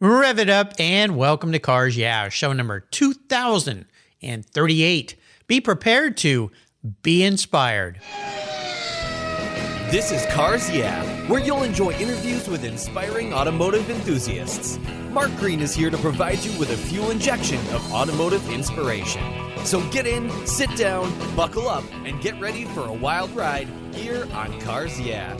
Rev it up and welcome to Cars Yeah, show number 2038. Be prepared to be inspired. This is Cars Yeah, where you'll enjoy interviews with inspiring automotive enthusiasts. Mark Green is here to provide you with a fuel injection of automotive inspiration. So get in, sit down, buckle up, and get ready for a wild ride here on Cars Yeah.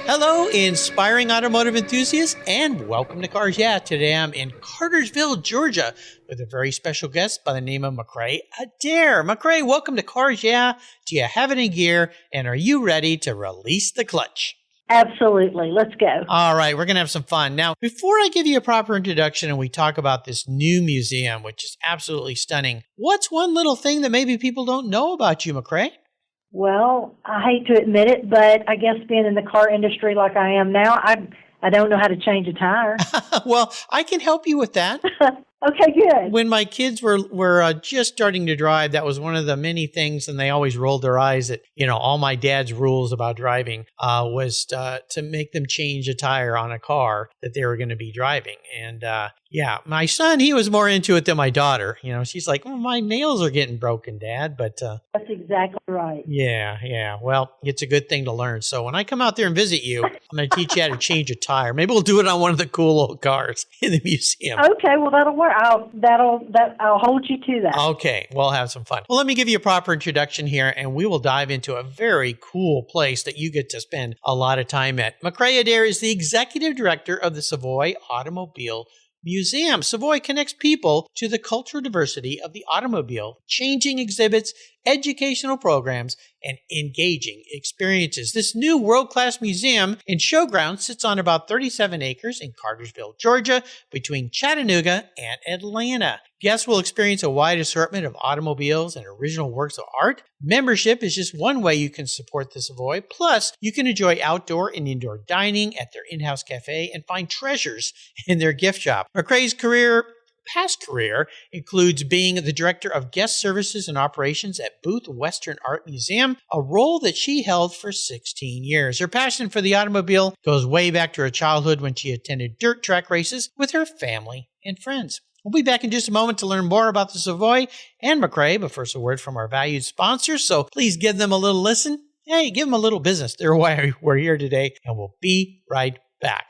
Hello, inspiring automotive enthusiasts, and welcome to Cars Yeah. Today I'm in Cartersville, Georgia, with a very special guest by the name of Macra Adair. Macra, welcome to Cars Yeah. Do you have it in gear, and are you ready to release the clutch? Absolutely. Let's go. All right, we're going to have some fun. Now, before I give you a proper introduction and we talk about this new museum, which is absolutely stunning, what's one little thing that maybe people don't know about you, Macra? Well, I hate to admit it, but I guess being in the car industry like I am now, I don't know how to change a tire. Well, I can help you with that. Okay, good. When my kids were just starting to drive, that was one of the many things, and they always rolled their eyes at, all my dad's rules about driving was to make them change a tire on a car that they were going to be driving. And my son, he was more into it than my daughter. She's like, oh, my nails are getting broken, Dad. But that's exactly right. Yeah. Well, it's a good thing to learn. So when I come out there and visit you, I'm going to teach you how to change a tire. Maybe we'll do it on one of the cool old cars in the museum. Okay, well, that'll work. I'll hold you to that. Okay, we'll have some fun. Well, let me give you a proper introduction here, and we will dive into a very cool place that you get to spend a lot of time at. Macra Adair is the executive director of the Savoy Automobile Museum. Savoy connects people to the cultural diversity of the automobile, changing exhibits, educational programs, and engaging experiences. This new world-class museum and showground sits on about 37 acres in Cartersville, Georgia, between Chattanooga and Atlanta. Guests will experience a wide assortment of automobiles and original works of art. Membership is just one way you can support the Savoy. Plus, you can enjoy outdoor and indoor dining at their in-house cafe and find treasures in their gift shop. Macra's past career includes being the director of guest services and operations at Booth Western Art Museum, a role that she held for 16 years. Her passion for the automobile goes way back to her childhood when she attended dirt track races with her family and friends. We'll be back in just a moment to learn more about the Savoy and Macra, but first a word from our valued sponsors, so please give them a little listen. Hey, give them a little business. They're why we're here today, and we'll be right back.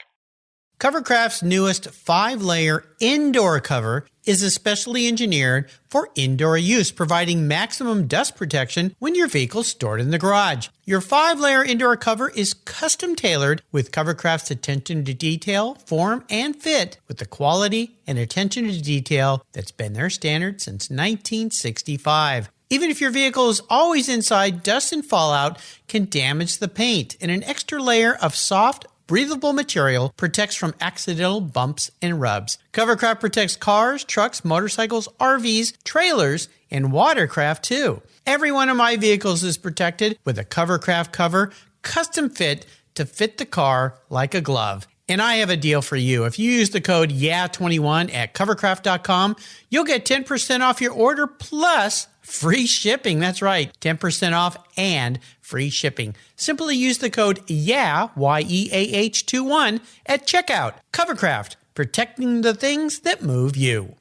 Covercraft's newest 5-layer indoor cover is especially engineered for indoor use, providing maximum dust protection when your vehicle's stored in the garage. Your 5-layer indoor cover is custom tailored with Covercraft's attention to detail, form, and fit with the quality and attention to detail that's been their standard since 1965. Even if your vehicle is always inside, dust and fallout can damage the paint, and an extra layer of soft, breathable material protects from accidental bumps and rubs. Covercraft protects cars, trucks, motorcycles, RVs, trailers, and watercraft too. Every one of my vehicles is protected with a Covercraft cover, custom fit to fit the car like a glove. And I have a deal for you. If you use the code YEAH21 at covercraft.com, you'll get 10% off your order plus free shipping. That's right, 10% off and free shipping. Simply use the code YEAH, YEAH21 at checkout. Covercraft, protecting the things that move you.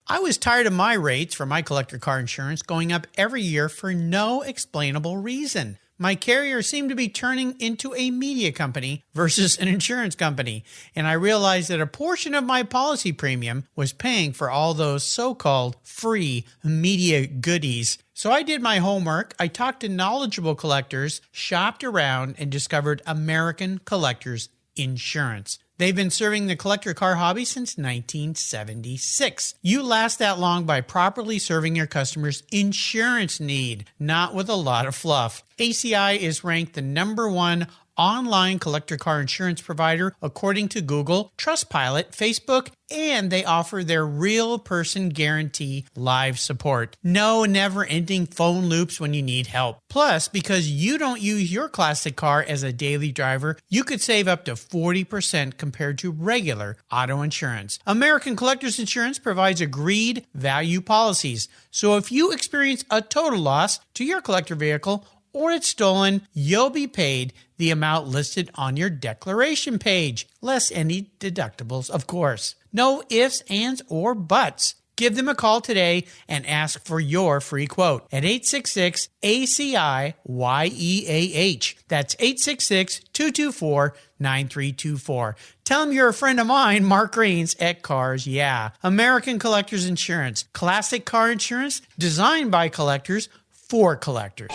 I was tired of my rates for my collector car insurance going up every year for no explainable reason. My carrier seemed to be turning into a media company versus an insurance company, and I realized that a portion of my policy premium was paying for all those so-called free media goodies. So I did my homework, I talked to knowledgeable collectors, shopped around, and discovered American Collectors Insurance. They've been serving the collector car hobby since 1976. You last that long by properly serving your customers' insurance need, not with a lot of fluff. ACI is ranked the #1 online collector car insurance provider according to Google, Trustpilot, Facebook, and they offer their real person guarantee live support. No never-ending phone loops when you need help. Plus, because you don't use your classic car as a daily driver, you could save up to 40% compared to regular auto insurance. American Collectors Insurance provides agreed value policies. So if you experience a total loss to your collector vehicle or it's stolen, you'll be paid the amount listed on your declaration page, less any deductibles, of course. No ifs, ands, or buts. Give them a call today and ask for your free quote at 866-ACI-YEAH. That's 866-224-9324. Tell them you're a friend of mine, Mark Green's at Cars Yeah. American Collectors Insurance. Classic car insurance designed by collectors for collectors.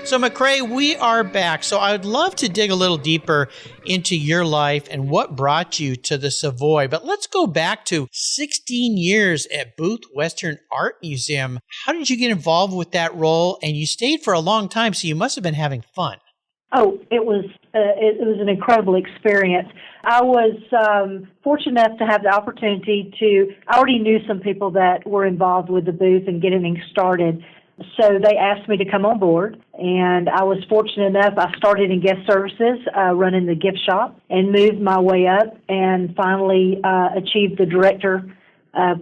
So, McCrae, we are back. So I would love to dig a little deeper into your life and what brought you to the Savoy. But let's go back to 16 years at Booth Western Art Museum. How did you get involved with that role? And you stayed for a long time, so you must have been having fun. Oh, it was an incredible experience. I was fortunate enough to have the opportunity I already knew some people that were involved with the booth and getting things started. So they asked me to come on board, and I was fortunate enough. I started in guest services, running the gift shop, and moved my way up and finally achieved the director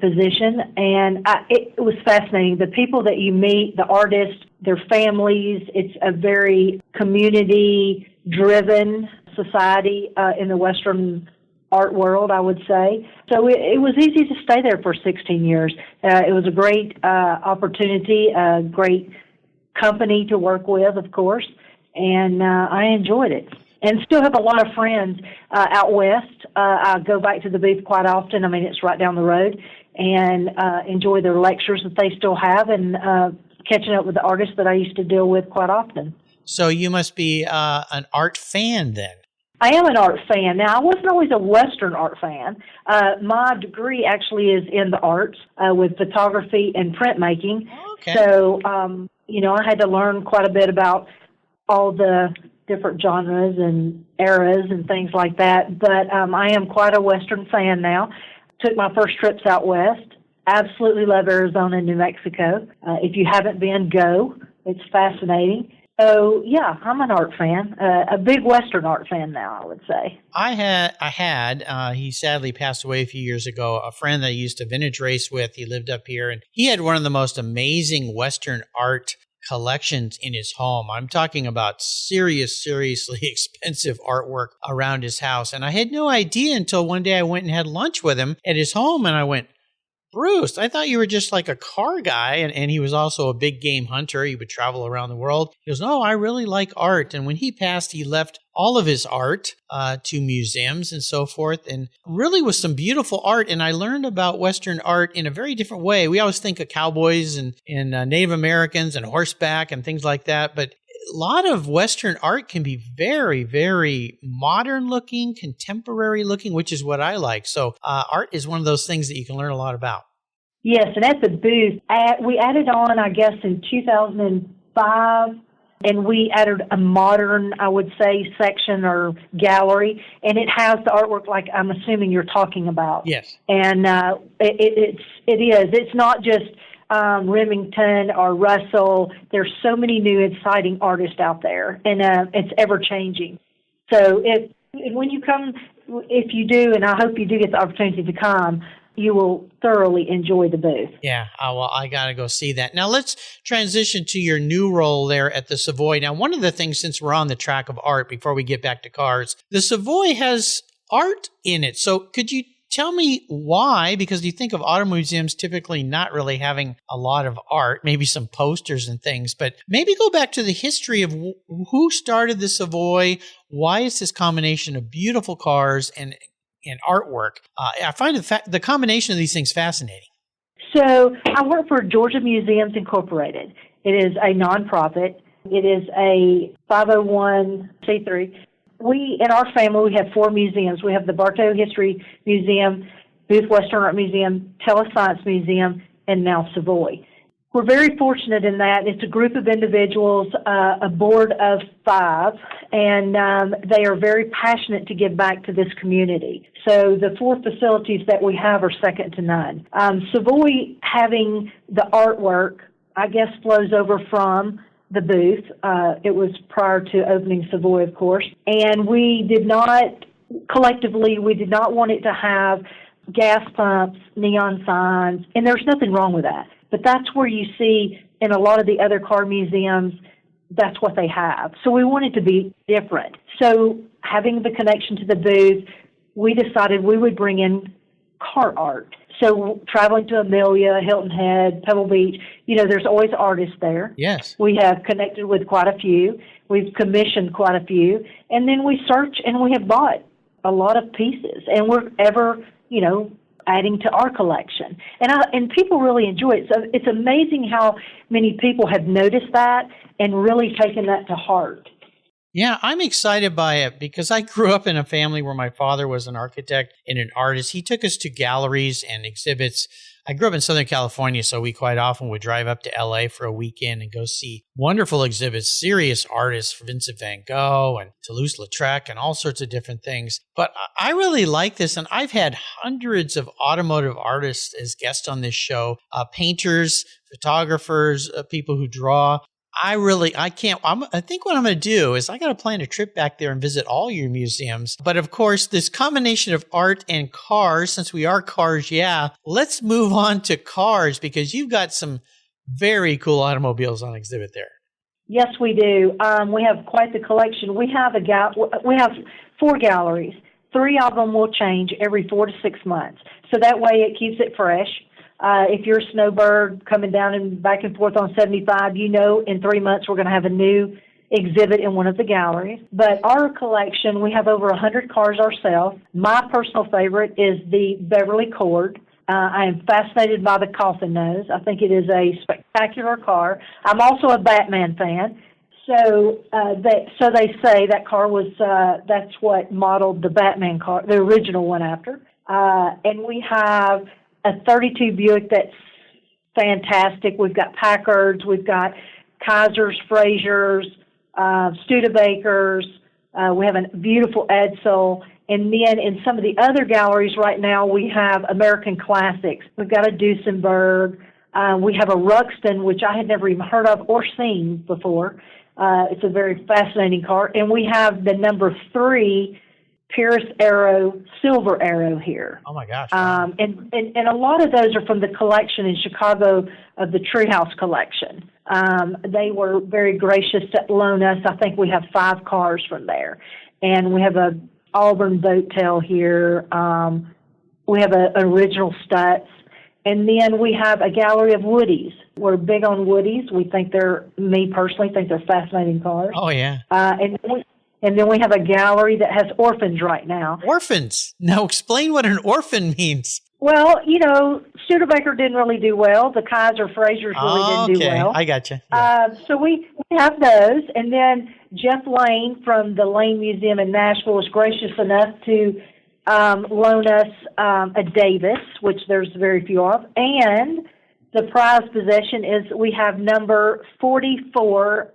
position. And it was fascinating. The people that you meet, the artists, their families, it's a very community-driven society in the Western art world, I would say. So it was easy to stay there for 16 years. It was a great opportunity, a great company to work with, of course, and I enjoyed it. And still have a lot of friends out west. I go back to the booth quite often. I mean, it's right down the road, and enjoy their lectures that they still have, and catching up with the artists that I used to deal with quite often. So you must be an art fan then. I am an art fan. Now, I wasn't always a Western art fan. My degree actually is in the arts with photography and printmaking. Okay. So, I had to learn quite a bit about all the different genres and eras and things like that. But I am quite a Western fan now. Took my first trips out west. Absolutely love Arizona and New Mexico. If you haven't been, go. It's fascinating. So, yeah, I'm an art fan, a big Western art fan now, I would say. I had, he sadly passed away a few years ago, a friend that I used to vintage race with. He lived up here, and he had one of the most amazing Western art collections in his home. I'm talking about seriously expensive artwork around his house. And I had no idea until one day I went and had lunch with him at his home, and I went, Bruce, I thought you were just like a car guy, and he was also a big game hunter. He would travel around the world. He goes, no, I really like art. And when he passed, he left all of his art to museums and so forth, and really was some beautiful art. And I learned about Western art in a very different way. We always think of cowboys and Native Americans and horseback and things like that, but a lot of Western art can be very, very modern looking, contemporary looking, which is what I like. So art is one of those things that you can learn a lot about. Yes, and at the booth, we added on, I guess, in 2005, and we added a modern, I would say, section or gallery, and it has the artwork like I'm assuming you're talking about. Yes. And it is. It's not just Remington or Russell. There's so many new exciting artists out there, and it's ever changing. So when you come, if you do, and I hope you do get the opportunity to come, you will thoroughly enjoy the booth. Yeah, well, I got to go see that. Now, let's transition to your new role there at the Savoy. Now, one of the things, since we're on the track of art, before we get back to cars, the Savoy has art in it. So could you tell me why? Because you think of auto museums typically not really having a lot of art, maybe some posters and things, but maybe go back to the history of who started the Savoy. Why is this combination of beautiful cars and artwork? I find the combination of these things fascinating. So I work for Georgia Museums Incorporated. It is a nonprofit. It is a 501c3. In our family, we have 4 museums. We have the Bartow History Museum, Booth Western Art Museum, Telescience Museum, and now Savoy. We're very fortunate in that it's a group of individuals, a board of 5, and they are very passionate to give back to this community. So the 4 facilities that we have are second to none. Savoy, having the artwork, I guess, flows over from the booth. It was prior to opening Savoy, of course. And we did not want it to have gas pumps, neon signs, and there's nothing wrong with that. But that's where you see in a lot of the other car museums, that's what they have. So we wanted to be different. So having the connection to the booth, we decided we would bring in car art. So traveling to Amelia, Hilton Head, Pebble Beach, there's always artists there. Yes. We have connected with quite a few. We've commissioned quite a few. And then we search and we have bought a lot of pieces. And we're ever, adding to our collection. And people really enjoy it. So it's amazing how many people have noticed that and really taken that to heart. Yeah, I'm excited by it because I grew up in a family where my father was an architect and an artist. He took us to galleries and exhibits. I grew up in Southern California, so we quite often would drive up to LA for a weekend and go see wonderful exhibits, serious artists, Vincent van Gogh and Toulouse-Lautrec and all sorts of different things. But I really like this, and I've had hundreds of automotive artists as guests on this show, painters, photographers, people who draw. I think what I'm going to do is I got to plan a trip back there and visit all your museums. But of course, this combination of art and cars, since we are cars, let's move on to cars because you've got some very cool automobiles on exhibit there. Yes, we do. We have quite the collection. We have we have 4 galleries. 3 of them will change every 4 to 6 months. So that way it keeps it fresh. If you're a snowbird coming down and back and forth on 75, in 3 months we're going to have a new exhibit in one of the galleries. But our collection, we have over 100 cars ourselves. My personal favorite is the Beverly Cord. I am fascinated by the coffin nose. I think it is a spectacular car. I'm also a Batman fan. So they say that car was, that's what modeled the Batman car, the original one after. And we have a 32 Buick that's fantastic. We've got Packards, we've got Kaisers, Frasers, Studebakers. We have a beautiful Edsel. And then in some of the other galleries right now, we have American classics. We've got a Duesenberg. We have a Ruxton, which I had never even heard of or seen before. It's a very fascinating car. And we have the number 3 Pierce Arrow, Silver Arrow here. Oh my gosh! And a lot of those are from the collection in Chicago of the Treehouse collection. They were very gracious to loan us. I think we have 5 cars from there, and we have a Auburn boat tail here. We have an original Stutz, and then we have a gallery of Woodies. We're big on Woodies. Me personally, think they're fascinating cars. Oh yeah. And then we have a gallery that has orphans right now. Orphans? Now explain what an orphan means. Well, Studebaker didn't really do well. The Kaiser Frasers really didn't do well. I got you. Yeah. So we have those. And then Jeff Lane from the Lane Museum in Nashville was gracious enough to loan us a Davis, which there's very few of. And the prized possession is we have number 44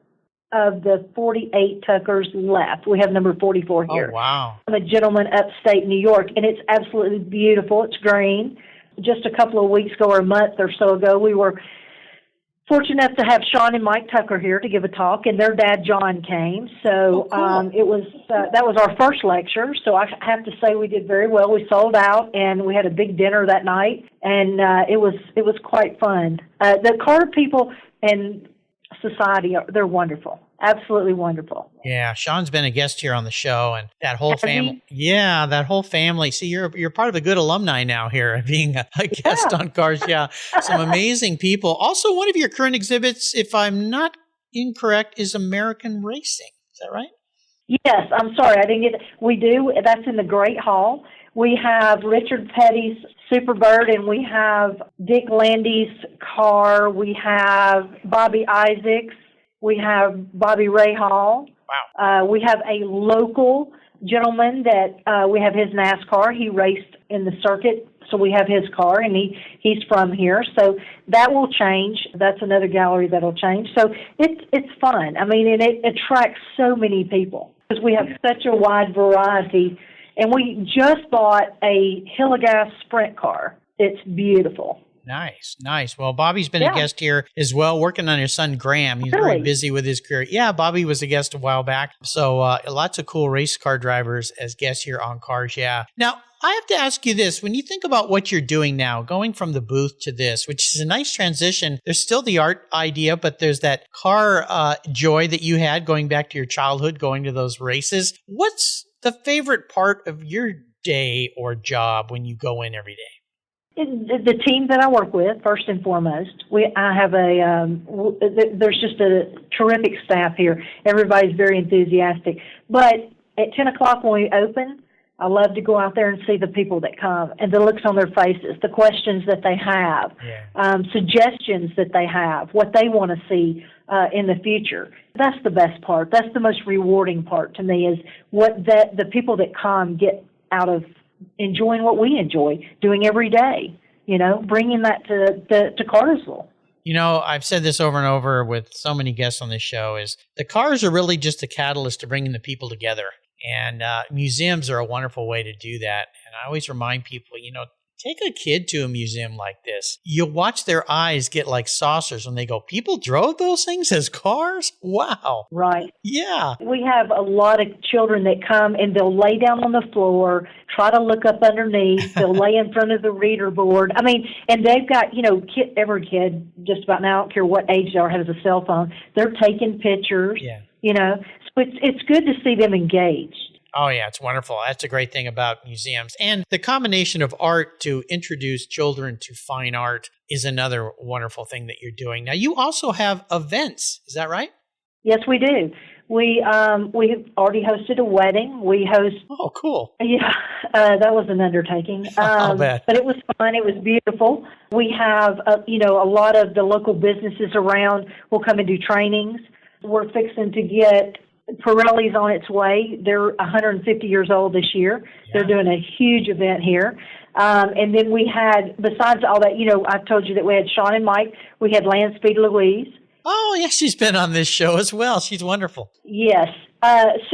of the 48 Tuckers left. We have number 44 here. Oh, wow. I'm a gentleman upstate New York, and it's absolutely beautiful. It's green. Just a couple of weeks ago or a month or so ago, we were fortunate enough to have Sean and Mike Tucker here to give a talk, and their dad, John, came. So cool. It was that was our first lecture, so I have to say we did very well. We sold out, and we had a big dinner that night, and it was quite fun. The Carter people and society, they're wonderful. Absolutely wonderful. Yeah, Sean's been a guest here on the show, and that whole family. Yeah, that whole family. See, you're part of a good alumni now here, being a guest on Cars. Yeah, some amazing people. Also, one of your current exhibits, if I'm not incorrect, is American Racing. Is that right? Yes, I'm sorry, I didn't get it. We do. That's in the Great Hall. We have Richard Petty's Superbird, and we have Dick Landy's car. We have Bobby Isaacs. We have Bobby Rahal. Wow. We have a local gentleman that we have his NASCAR. He raced in the circuit, so we have his car, and he's from here. So that will change. That's another gallery that will change. So it's fun. I mean, and it attracts so many people because we have such a wide variety. And we just bought a Hillegas sprint car. It's beautiful. Nice, nice. Well, Bobby's been a guest here as well, working on his son, Graham. He's very busy with his career. Yeah, Bobby was a guest a while back. So lots of cool race car drivers as guests here on Cars, yeah. Now, I have to ask you this. When you think about what you're doing now, going from the booth to this, which is a nice transition, there's still the art idea, but there's that car joy that you had going back to your childhood, going to those races. What's the favorite part of your day or job when you go in every day? The team that I work with, first and foremost, there's just a terrific staff here. Everybody's very enthusiastic. But at 10 o'clock when we open, I love to go out there and see the people that come and the looks on their faces, the questions that they have, suggestions that they have, what they want to see in the future. That's the best part. That's the most rewarding part to me, is what the people that come get out of enjoying what we enjoy doing every day, bringing that to Cartersville. I've said this over and over with so many guests on this show, is the cars are really just a catalyst to bringing the people together. And museums are a wonderful way to do that. And I always remind people, take a kid to a museum like this. You'll watch their eyes get like saucers when they go, people drove those things as cars? Wow. Right. Yeah. We have a lot of children that come and they'll lay down on the floor, try to look up underneath. They'll lay in front of the reader board. And they've got, every kid just about now, I don't care what age they are, has a cell phone. They're taking pictures, So it's good to see them engaged. Oh, yeah, it's wonderful. That's a great thing about museums. And the combination of art to introduce children to fine art is another wonderful thing that you're doing. Now, you also have events. Is that right? Yes, we do. We have already hosted a wedding. We host... Oh, cool. Yeah, that was an undertaking. I'll bet. But it was fun. It was beautiful. We have, a lot of the local businesses around will come and do trainings. We're fixing to get... Pirelli's on its way. They're 150 years old this year. Yeah. They're doing a huge event here. And then we had, besides all that, I told you that we had Sean and Mike. We had Land Speed Louise. Oh, yeah, she's been on this show as well. She's wonderful. Yes.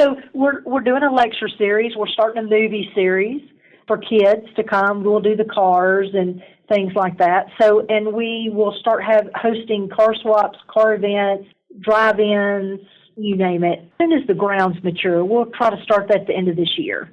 So we're doing a lecture series. We're starting a movie series for kids to come. We'll do the cars and things like that. So, and we will start hosting car swaps, car events, drive-ins, you name it. As soon as the grounds mature, we'll try to start that at the end of this year.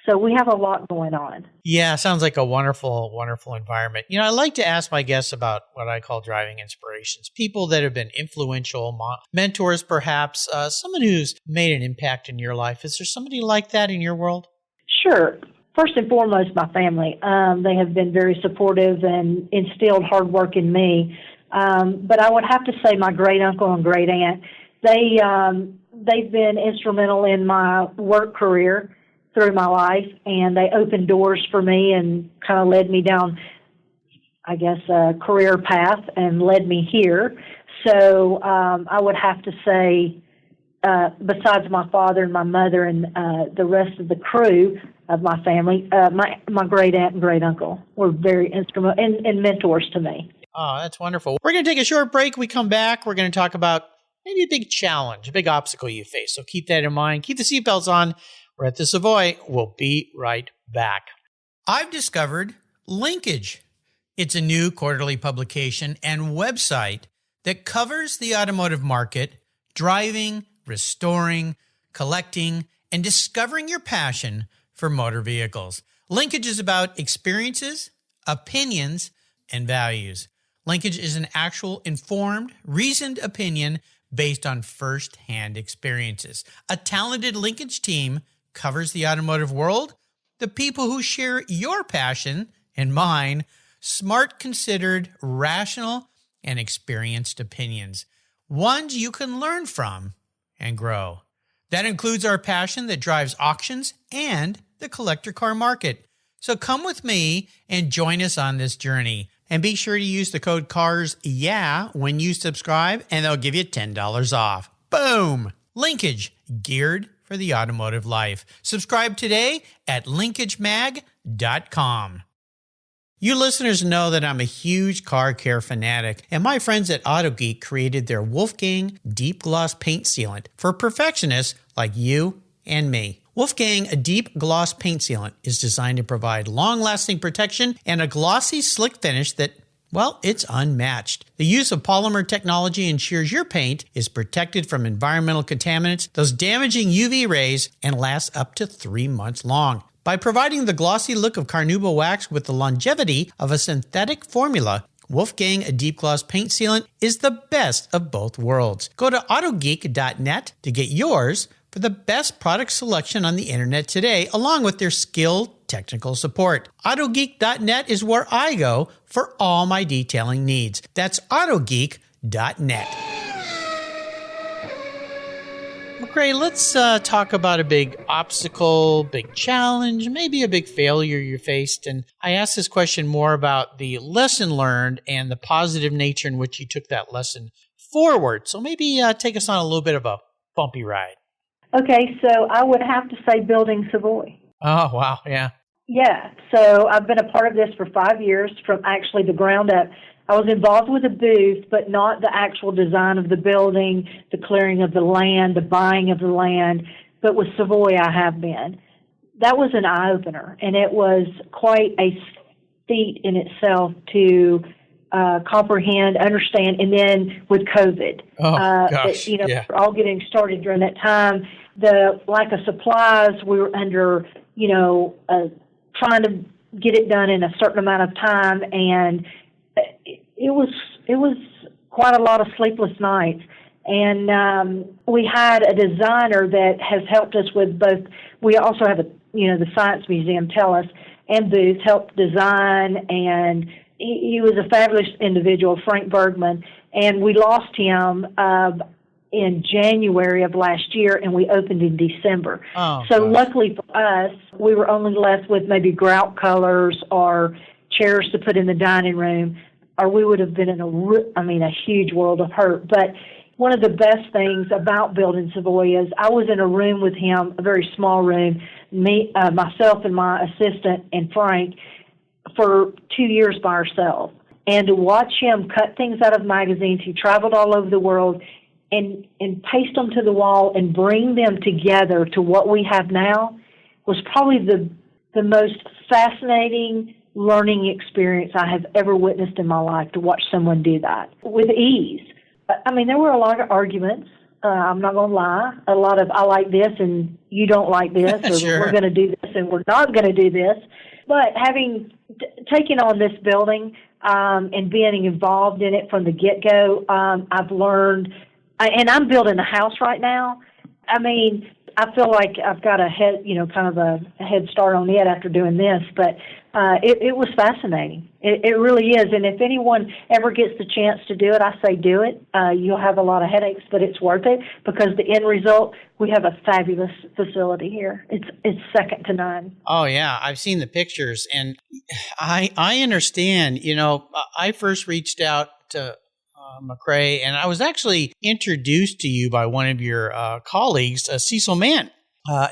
So we have a lot going on. Yeah, sounds like a wonderful, wonderful environment. I like to ask my guests about what I call driving inspirations, people that have been influential, mentors perhaps, someone who's made an impact in your life. Is there somebody like that in your world? Sure. First and foremost, my family. They have been very supportive and instilled hard work in me. But I would have to say my great uncle and great aunt. They've been instrumental in my work career through my life, and they opened doors for me and kind of led me down, I guess, a career path and led me here. So I would have to say, besides my father and my mother and the rest of the crew of my family, my great aunt and great uncle were very instrumental and mentors to me. Oh, that's wonderful. We're going to take a short break. We come back. We're going to talk about maybe a big challenge, a big obstacle you face. So keep that in mind. Keep the seatbelts on. We're at the Savoy. We'll be right back. I've discovered Linkage. It's a new quarterly publication and website that covers the automotive market, driving, restoring, collecting, and discovering your passion for motor vehicles. Linkage is about experiences, opinions, and values. Linkage is an actual informed, reasoned opinion based on first-hand experiences. A talented Linkage team covers the automotive world, the people who share your passion and mine, smart, considered, rational, and experienced opinions, ones you can learn from and grow. That includes our passion that drives auctions and the collector car market. So come with me and join us on this journey. And be sure to use the code CARSYEAH when you subscribe, and they'll give you $10 off. Boom! Linkage, geared for the automotive life. Subscribe today at linkagemag.com. You listeners know that I'm a huge car care fanatic, and my friends at AutoGeek created their Wolfgang Deep Gloss Paint Sealant for perfectionists like you and me. Wolfgang, a deep gloss paint sealant, is designed to provide long-lasting protection and a glossy, slick finish that Well, it's unmatched. The use of polymer technology ensures your paint is protected from environmental contaminants, those damaging UV rays, and lasts up to 3 months long. By providing the glossy look of carnauba wax with the longevity of a synthetic formula, Wolfgang, a deep gloss paint sealant, is the best of both worlds. Go to autogeek.net to get yours for the best product selection on the internet today, along with their skilled technical support. Autogeek.net is where I go for all my detailing needs. That's autogeek.net. Macra, let's talk about a big obstacle, big challenge, maybe a big failure you faced. And I asked this question more about the lesson learned and the positive nature in which you took that lesson forward. So maybe take us on a little bit of a bumpy ride. Okay, so I would have to say building Savoy. Oh, wow, yeah. Yeah, so I've been a part of this for 5 years from actually the ground up. I was involved with the booth, but not the actual design of the building, the clearing of the land, the buying of the land. But with Savoy, I have been. That was an eye-opener, and it was quite a feat in itself to comprehend, understand, and then with COVID. We're all getting started during that time. The lack of supplies, we were under, trying to get it done in a certain amount of time, and it was quite a lot of sleepless nights. And we had a designer that has helped us with both. We also have the Science Museum tell us, and booth helped design, and he was a fabulous individual, Frank Bergman, and we lost him in January of last year, and we opened in December. Luckily for us, we were only left with maybe grout colors or chairs to put in the dining room, or we would have been in a huge world of hurt. But one of the best things about building Savoy is I was in a room with him, a very small room, myself and my assistant and Frank, for 2 years by ourselves. And to watch him cut things out of magazines, he traveled all over the world, and paste them to the wall and bring them together to what we have now was probably the most fascinating learning experience I have ever witnessed in my life, to watch someone do that with ease. There were a lot of arguments. I'm not going to lie. A lot of, I like this and you don't like this, or Sure. We're going to do this and we're not going to do this. But having taken on this building and being involved in it from the get-go, I've learned, and I'm building a house right now. I feel like I've got a head start on it after doing this, but it was fascinating. It really is. And if anyone ever gets the chance to do it, I say do it. You'll have a lot of headaches, but it's worth it, because the end result, we have a fabulous facility here. It's second to none. Oh, yeah. I've seen the pictures, and I understand. I first reached out to Macra, and I was actually introduced to you by one of your colleagues, Cecil Mann,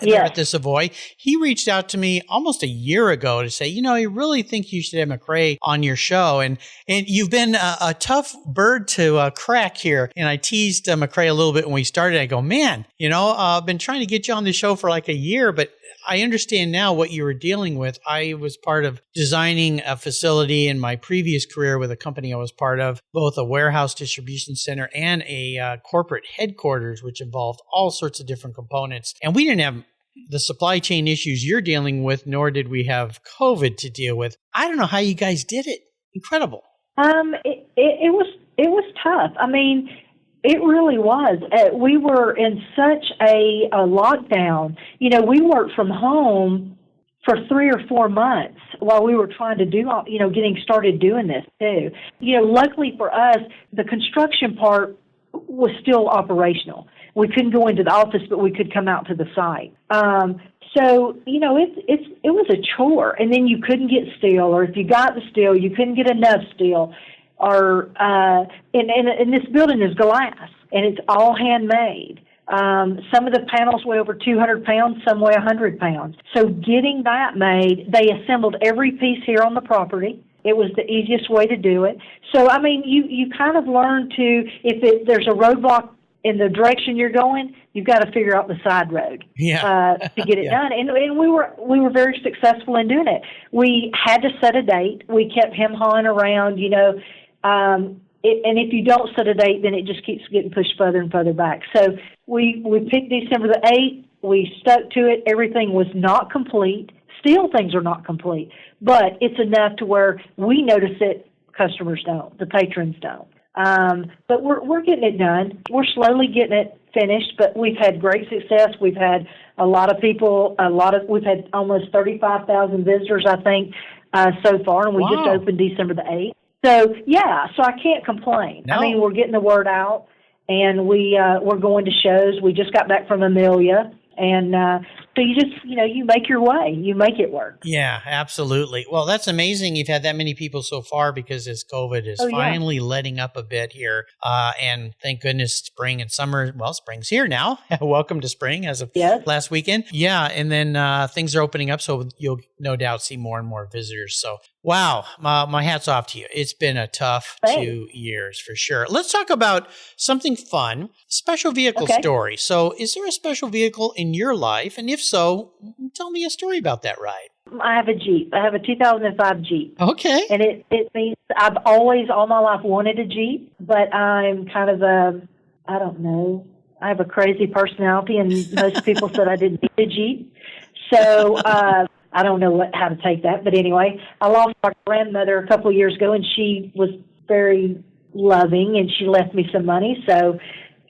there at the Savoy. He reached out to me almost a year ago to say, I really think you should have Macra on your show. And you've been a tough bird to crack here. And I teased Macra a little bit when we started. I go, man, I've been trying to get you on the show for like a year, but I understand now what you were dealing with. I was part of designing a facility in my previous career with a company I was part of, both a warehouse distribution center and a corporate headquarters, which involved all sorts of different components. And we didn't have the supply chain issues you're dealing with, nor did we have COVID to deal with. I don't know how you guys did it. Incredible. It was tough. It really was. We were in such a lockdown. We worked from home for 3 or 4 months while we were trying to do, getting started doing this too. Luckily for us, the construction part was still operational. We couldn't go into the office, but we could come out to the site. It was a chore. And then you couldn't get steel, or if you got the steel, you couldn't get enough steel. Or and this building is glass, and it's all handmade. Some of the panels weigh over 200 pounds, some weigh 100 pounds. So getting that made, they assembled every piece here on the property. It was the easiest way to do it. So, you kind of learn to, if there's a roadblock in the direction you're going, you've got to figure out the side road to get it done. And we were very successful in doing it. We had to set a date. We kept him hawing around, and if you don't set a date, then it just keeps getting pushed further and further back. So we picked December the 8th. We stuck to it. Everything was not complete. Still, things are not complete, but it's enough to where we notice it. Customers don't. The patrons don't. But we're getting it done. We're slowly getting it finished, but we've had great success. We've had a lot of people. We've had almost 35,000 visitors, I think, so far, and we just opened December the 8th. So so I can't complain. No. I mean, we're getting the word out, and we're going to shows. We just got back from Amelia. And so you just, you make your way. You make it work. Yeah, absolutely. Well, that's amazing you've had that many people so far because as COVID is finally letting up a bit here. And thank goodness spring and summer, spring's here now. Welcome to spring as of last weekend. Yeah, and then things are opening up, so you'll no doubt see more and more visitors. So, wow, my hat's off to you. It's been a tough 2 years for sure. Let's talk about something fun, special vehicle story. So is there a special vehicle in your life? And if so, tell me a story about that ride. I have a Jeep. I have a 2005 Jeep. Okay. And it means I've always, all my life, wanted a Jeep, but I'm kind of I don't know, I have a crazy personality, and most people said I didn't need a Jeep. So, I don't know how to take that, but anyway, I lost my grandmother a couple of years ago, and she was very loving, and she left me some money, so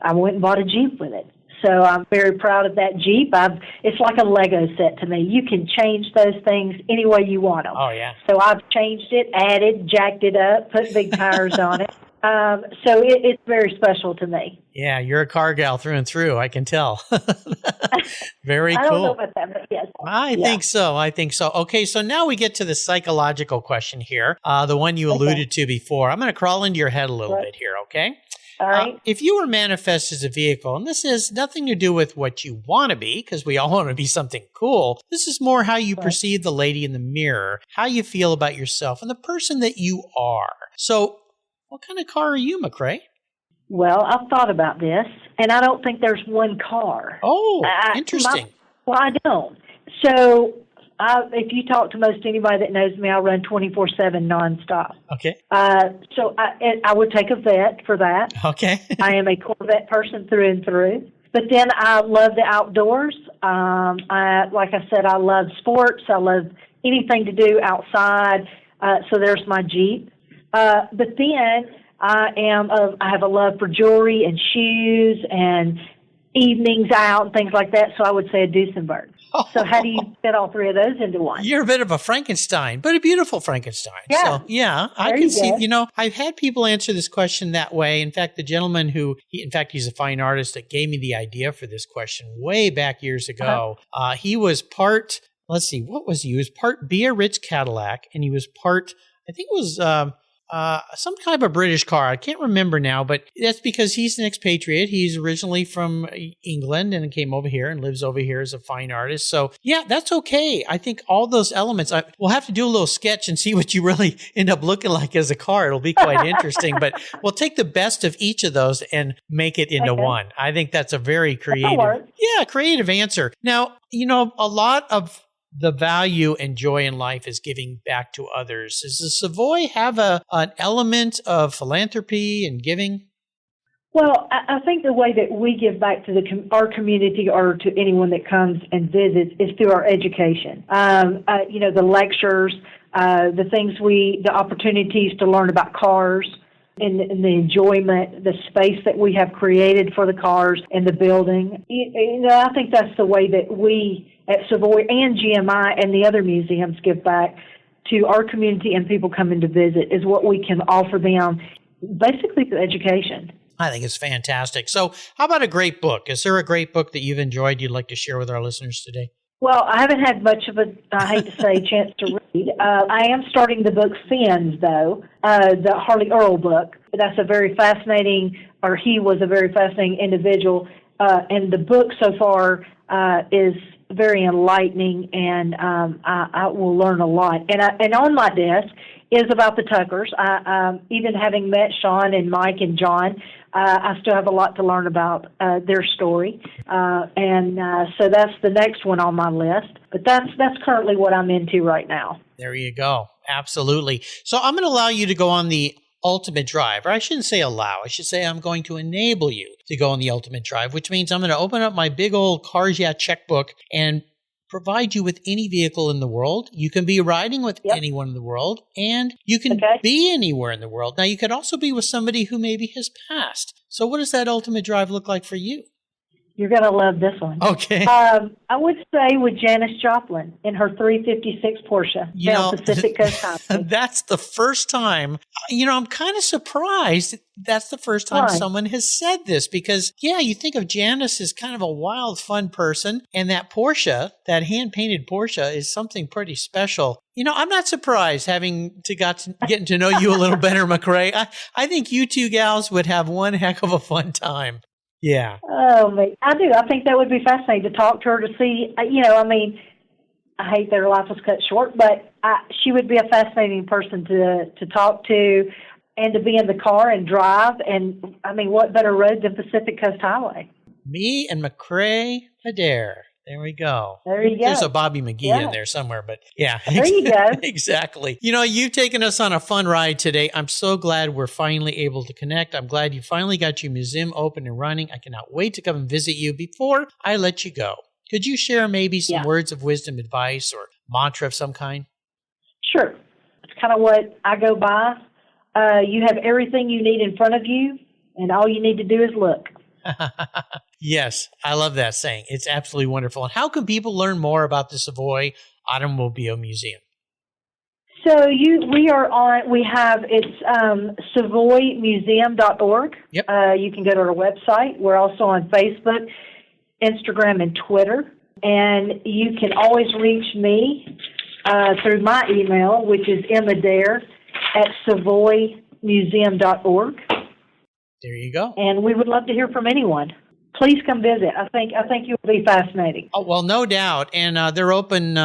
I went and bought a Jeep with it. So I'm very proud of that Jeep. It's like a Lego set to me. You can change those things any way you want them. Oh, yeah. So I've changed it, added, jacked it up, put big tires on it. So it's very special to me. Yeah, you're a car gal through and through. I can tell. Very cool. I don't know about that, but yes. I think so. Okay, so now we get to the psychological question here, the one you alluded to before. I'm going to crawl into your head a little bit here, okay? All right. If you were manifest as a vehicle, and this has nothing to do with what you want to be, because we all want to be something cool. This is more how you perceive the lady in the mirror, how you feel about yourself, and the person that you are. So what kind of car are you, Macra? Well, I've thought about this, and I don't think there's one car. Oh, interesting. I don't. So if you talk to most anybody that knows me, I run 24/7 nonstop. Okay. So I would take a vet for that. Okay. I am a Corvette person through and through. But then I love the outdoors. Like I said, I love sports. I love anything to do outside. So there's my Jeep. But then I have a love for jewelry and shoes and evenings out and things like that. So I would say a Duesenberg. So how do you fit all three of those into one? You're a bit of a Frankenstein, but a beautiful Frankenstein. Yeah. So, yeah, I can see, I've had people answer this question that way. In fact, the gentleman he's a fine artist that gave me the idea for this question way back years ago. He was part, what was he? He was part Biarritz Cadillac, and he was part, I think it was some kind of a British car. I can't remember now, but that's because he's an expatriate. He's originally from England and came over here and lives over here as a fine artist. So yeah, that's okay. I think all those elements, we'll have to do a little sketch and see what you really end up looking like as a car. It'll be quite interesting, but we'll take the best of each of those and make it into one. I think that's a very creative answer. Now, a lot of the value and joy in life is giving back to others. Does the Savoy have an element of philanthropy and giving? Well, I think the way that we give back to our community or to anyone that comes and visits is through our education. The lectures, the opportunities to learn about cars, and the enjoyment, the space that we have created for the cars and the building. I think that's the way that we at Savoy and GMI and the other museums give back to our community and people coming to visit, is what we can offer them, basically through education. I think it's fantastic. So how about a great book? Is there a great book that you've enjoyed you'd like to share with our listeners today? Well, I haven't had much of I hate to say, chance to read. I am starting the book Sins, though, the Harley Earl book. That's he was a very fascinating individual. And the book so far is very enlightening, and I will learn a lot. And on my desk is about the Tuckers. Even having met Sean and Mike and John, I still have a lot to learn about their story. So that's the next one on my list. But that's currently what I'm into right now. There you go. Absolutely. So I'm going to allow you to go on the ultimate drive, or I shouldn't say allow. I should say I'm going to enable you to go on the ultimate drive, which means I'm going to open up my big old Cars Yeah checkbook and provide you with any vehicle in the world. You can be riding with anyone in the world, and you can be anywhere in the world. Now, you could also be with somebody who maybe has passed. So what does that ultimate drive look like for you? You're going to love this one. Okay. I would say with Janis Joplin in her 356 Porsche down Pacific Coast Highway. That's the first time. I'm kind of surprised that's the first time someone has said this because, you think of Janis as kind of a wild, fun person. And that Porsche, that hand-painted Porsche, is something pretty special. I'm not surprised getting to know you a little better, McRae. I think you two gals would have one heck of a fun time. Yeah. Oh, I do. I think that would be fascinating to talk to her to see, I hate that her life was cut short, but she would be a fascinating person to talk to and to be in the car and drive. And, what better road than Pacific Coast Highway? Me and Macra Adair. There we go. There you go. There's a Bobby McGee in there somewhere, but yeah. There you go. Exactly. You've taken us on a fun ride today. I'm so glad we're finally able to connect. I'm glad you finally got your museum open and running. I cannot wait to come and visit you. Before I let you go, could you share maybe some words of wisdom, advice, or mantra of some kind? Sure. It's kind of what I go by. You have everything you need in front of you, and all you need to do is look. Yes, I love that saying. It's absolutely wonderful. And how can people learn more about the Savoy Automobile Museum? So it's savoymuseum.org. Yep. You can go to our website. We're also on Facebook, Instagram, and Twitter. And you can always reach me through my email, which is madair@savoymuseum.org. There you go. And we would love to hear from anyone. Please come visit. I think you'll be fascinating. Oh, well, no doubt. And they're open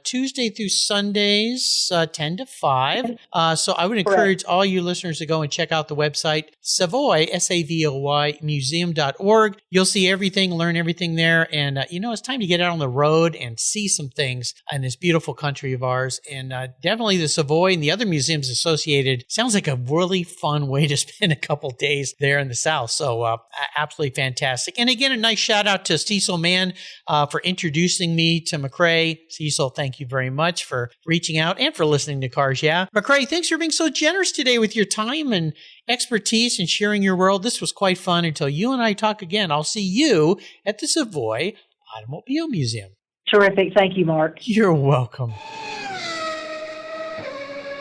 Tuesday through Sundays, 10 to 5. So I would encourage all you listeners to go and check out the website, Savoy, Savoy, museum.org. You'll see everything, learn everything there. And, it's time to get out on the road and see some things in this beautiful country of ours. And definitely the Savoy and the other museums associated sounds like a really fun way to spend a couple days there in the South. So absolutely fantastic. And again, a nice shout out to Cecil Mann for introducing me to Macra. Cecil, thank you very much for reaching out and for listening to Cars Yeah. Macra, thanks for being so generous today with your time and expertise and sharing your world. This was quite fun. Until you and I talk again, I'll see you at the Savoy Automobile Museum. Terrific. Thank you, Mark. You're welcome.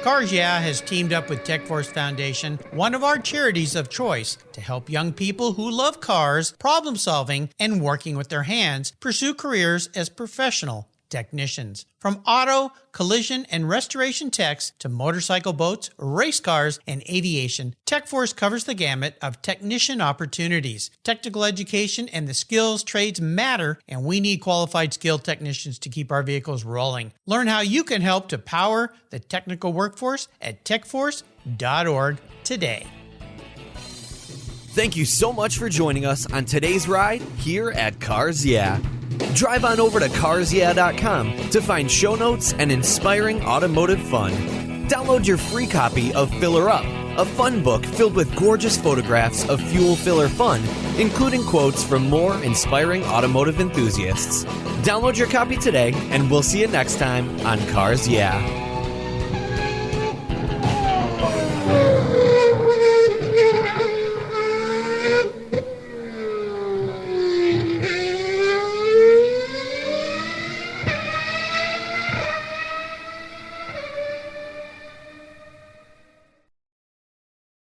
Cars Yeah has teamed up with TechForce Foundation, one of our charities of choice, to help young people who love cars, problem solving, and working with their hands pursue careers as professional technicians. From auto, collision, and restoration techs to motorcycle boats, race cars, and aviation, TechForce covers the gamut of technician opportunities. Technical education and the skills trades matter, and we need qualified, skilled technicians to keep our vehicles rolling. Learn how you can help to power the technical workforce at techforce.org today. Thank you so much for joining us on today's ride here at Cars Yeah. Drive on over to carsyeah.com to find show notes and inspiring automotive fun. Download your free copy of Filler Up, a fun book filled with gorgeous photographs of fuel filler fun, including quotes from more inspiring automotive enthusiasts. Download your copy today, and we'll see you next time on Cars Yeah.